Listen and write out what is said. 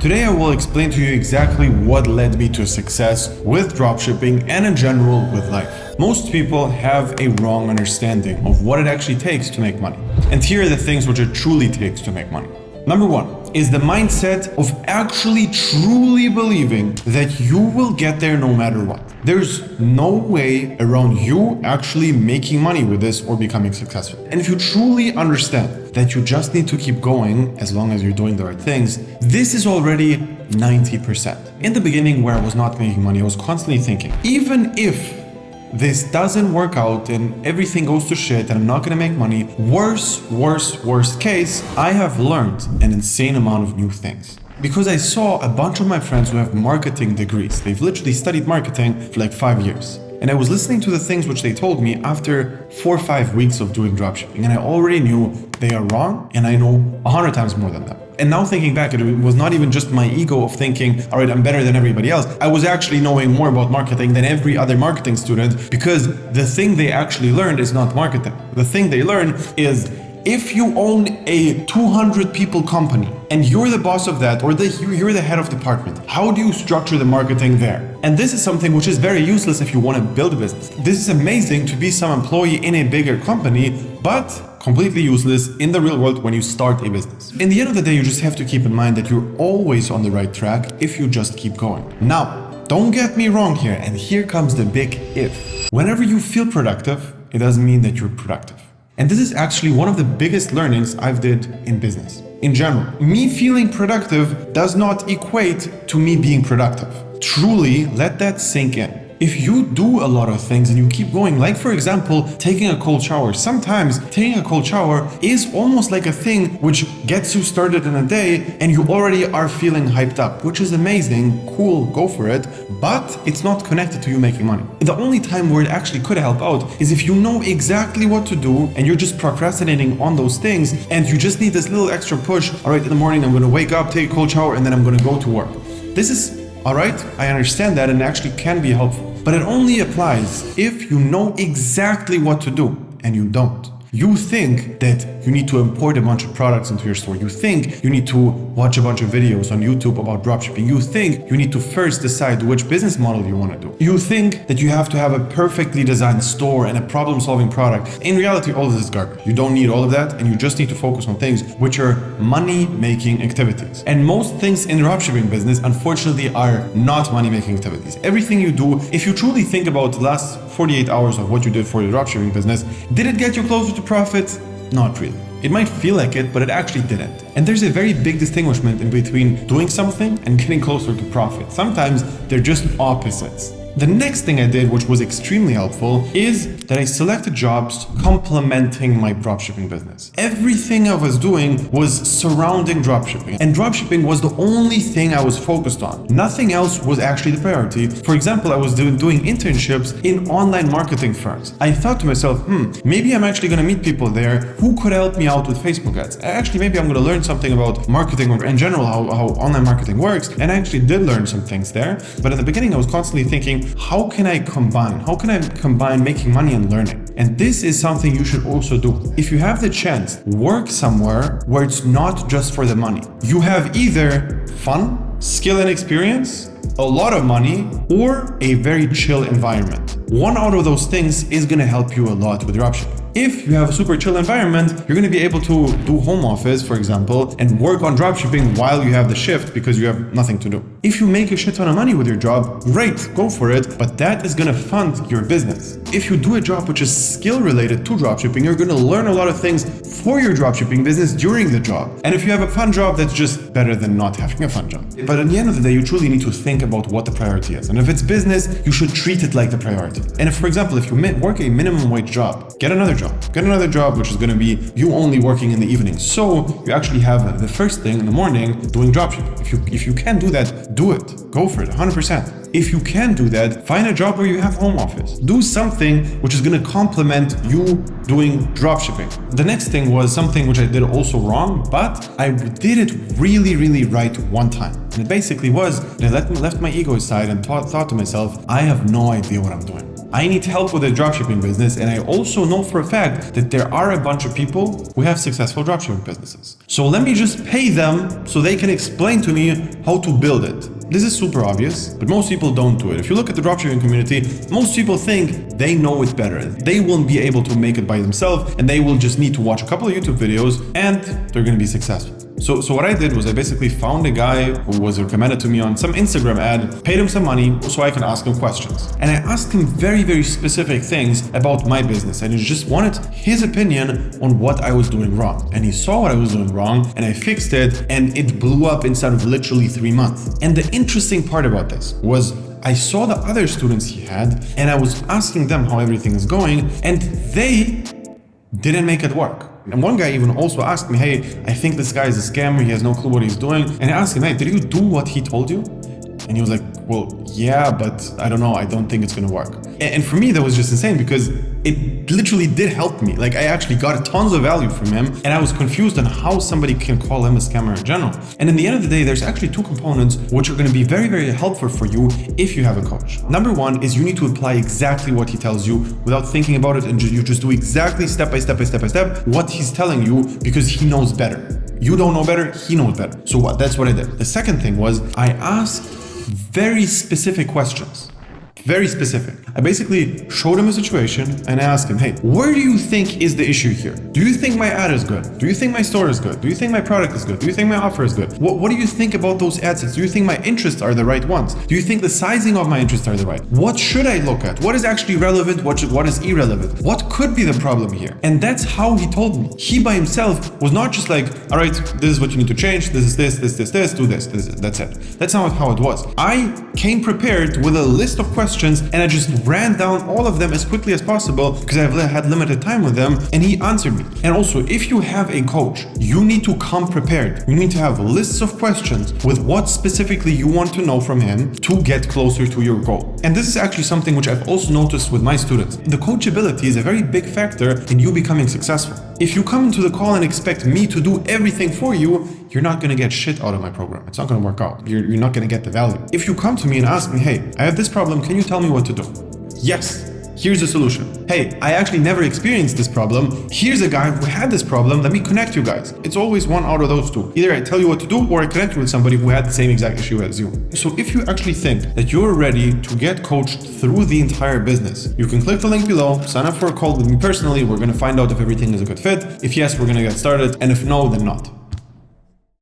Today I will explain to you exactly what led me to success with dropshipping and in general with life. Most people have a wrong understanding of what it actually takes to make money. And here are the things which it truly takes to make money. Number one is the mindset of actually truly believing that you will get there no matter what. There's no way around you actually making money with this or becoming successful. And if you truly understand that you just need to keep going as long as you're doing the right things, this is already 90%. In the beginning where I was not making money, I was constantly thinking, even if this doesn't work out and everything goes to shit and I'm not gonna make money, worst case, I have learned an insane amount of new things. Because I saw a bunch of my friends who have marketing degrees. They've literally studied marketing for like 5 years. And I was listening to the things which they told me after 4 or 5 weeks of doing dropshipping. And I already knew they are wrong and I know 100 times more than them. And now thinking back, it was not even just my ego of thinking, all right, I'm better than everybody else. I was actually knowing more about marketing than every other marketing student because the thing they actually learned is not marketing. The thing they learned is if you own a 200 people company and you're the boss of that or you're the head of department, how do you structure the marketing there? And this is something which is very useless if you want to build a business. This is amazing to be some employee in a bigger company, but completely useless in the real world when you start a business. In the end of the day, you just have to keep in mind that you're always on the right track if you just keep going. Now, don't get me wrong here, and here comes the big if. Whenever you feel productive, it doesn't mean that you're productive. And this is actually one of the biggest learnings I've did in business. In general, me feeling productive does not equate to me being productive. Truly, let that sink in. If you do a lot of things and you keep going, like for example, taking a cold shower, sometimes taking a cold shower is almost like a thing which gets you started in a day and you already are feeling hyped up, which is amazing, cool, go for it, but it's not connected to you making money. The only time where it actually could help out is if you know exactly what to do and you're just procrastinating on those things and you just need this little extra push. All right, in the morning, I'm gonna wake up, take a cold shower, and then I'm gonna go to work. This is all right, I understand that and actually can be helpful, but it only applies if you know exactly what to do and you don't. You think that you need to import a bunch of products into your store. You think you need to watch a bunch of videos on YouTube about dropshipping. You think you need to first decide which business model you want to do. You think that you have to have a perfectly designed store and a problem-solving product. In reality, all of this is garbage. You don't need all of that, and you just need to focus on things which are money-making activities. And most things in the dropshipping business, unfortunately, are not money-making activities. Everything you do, if you truly think about the last 48 hours of what you did for your dropshipping business, did it get you closer to profit? Not really. It might feel like it, but it actually didn't. And there's a very big distinguishment in between doing something and getting closer to profit. Sometimes they're just opposites. The next thing I did, which was extremely helpful, is that I selected jobs complementing my dropshipping business. Everything I was doing was surrounding dropshipping, and dropshipping was the only thing I was focused on. Nothing else was actually the priority. For example, I was doing internships in online marketing firms. I thought to myself, maybe I'm actually gonna meet people there who could help me out with Facebook ads. Actually, maybe I'm gonna learn something about marketing or in general, how online marketing works. And I actually did learn some things there. But at the beginning, I was constantly thinking, how can I combine making money and learning? And this is something you should also do. If you have the chance, work somewhere where it's not just for the money. You have either fun, skill and experience, a lot of money, or a very chill environment. One out of those things is gonna help you a lot with dropshipping. If you have a super chill environment, you're going to be able to do home office, for example, and work on dropshipping while you have the shift because you have nothing to do. If you make a shit ton of money with your job, great, go for it, but that is going to fund your business. If you do a job which is skill related to dropshipping, you're going to learn a lot of things for your dropshipping business during the job. And if you have a fun job, that's just better than not having a fun job. But at the end of the day, you truly need to think about what the priority is. And if it's business, you should treat it like the priority. And if, for example, if you work a minimum wage job, get another job. Get another job, which is going to be you only working in the evening. So you actually have the first thing in the morning doing dropshipping. If you can do that, do it. Go for it, 100%. If you can do that, find a job where you have home office. Do something which is going to complement you doing dropshipping. The next thing was something which I did also wrong, but I did it really, really right one time. And it basically was that I left my ego aside and thought to myself, I have no idea what I'm doing. I need help with a dropshipping business, and I also know for a fact that there are a bunch of people who have successful dropshipping businesses. So let me just pay them so they can explain to me how to build it. This is super obvious, but most people don't do it. If you look at the dropshipping community, most people think they know it better. They won't be able to make it by themselves, and they will just need to watch a couple of YouTube videos and they're going to be successful. So what I did was I basically found a guy who was recommended to me on some Instagram ad, paid him some money so I can ask him questions. And I asked him very, very specific things about my business, and he just wanted his opinion on what I was doing wrong. And he saw what I was doing wrong, and I fixed it, and it blew up inside of literally 3 months. And the interesting part about this was I saw the other students he had, and I was asking them how everything is going, and they didn't make it work. And one guy even also asked me, hey, I think this guy is a scammer, he has no clue what he's doing. And I asked him, hey, did you do what he told you? And he was like, well, yeah, but I don't know, I don't think it's gonna work. And for me, that was just insane because it literally did help me. Like, I actually got tons of value from him, and I was confused on how somebody can call him a scammer in general. And in the end of the day, there's actually 2 components which are gonna be very, very helpful for you if you have a coach. Number 1 is you need to apply exactly what he tells you without thinking about it, and you just do exactly step by step what he's telling you because he knows better. You don't know better, he knows better. So what? That's what I did. The second thing was I asked very specific questions. Very specific. I basically showed him a situation and I asked him, hey, where do you think is the issue here? Do you think my ad is good? Do you think my store is good? Do you think my product is good? Do you think my offer is good? What do you think about those ad sets? Do you think my interests are the right ones? Do you think the sizing of my interests are the right? What should I look at? What is actually relevant? What is irrelevant? What could be the problem here? And that's how he told me. He by himself was not just like, all right, this is what you need to change. This is this, do this. That's it. That's not how it was. I came prepared with a list of questions and I just ran down all of them as quickly as possible because I had limited time with them, and he answered me. And also, if you have a coach, you need to come prepared. You need to have lists of questions with what specifically you want to know from him to get closer to your goal. And this is actually something which I've also noticed with my students. The coachability is a very big factor in you becoming successful. If you come into the call and expect me to do everything for you, you're not going to get shit out of my program. It's not going to work out. You're not going to get the value. If you come to me and ask me, hey, I have this problem, can you tell me what to do? Yes, here's the solution. Hey, I actually never experienced this problem. Here's a guy who had this problem. Let me connect you guys. It's always one out of those 2. Either I tell you what to do or I connect you with somebody who had the same exact issue as you. So if you actually think that you're ready to get coached through the entire business, you can click the link below, sign up for a call with me personally. We're going to find out if everything is a good fit. If yes, we're going to get started. And if no, then not.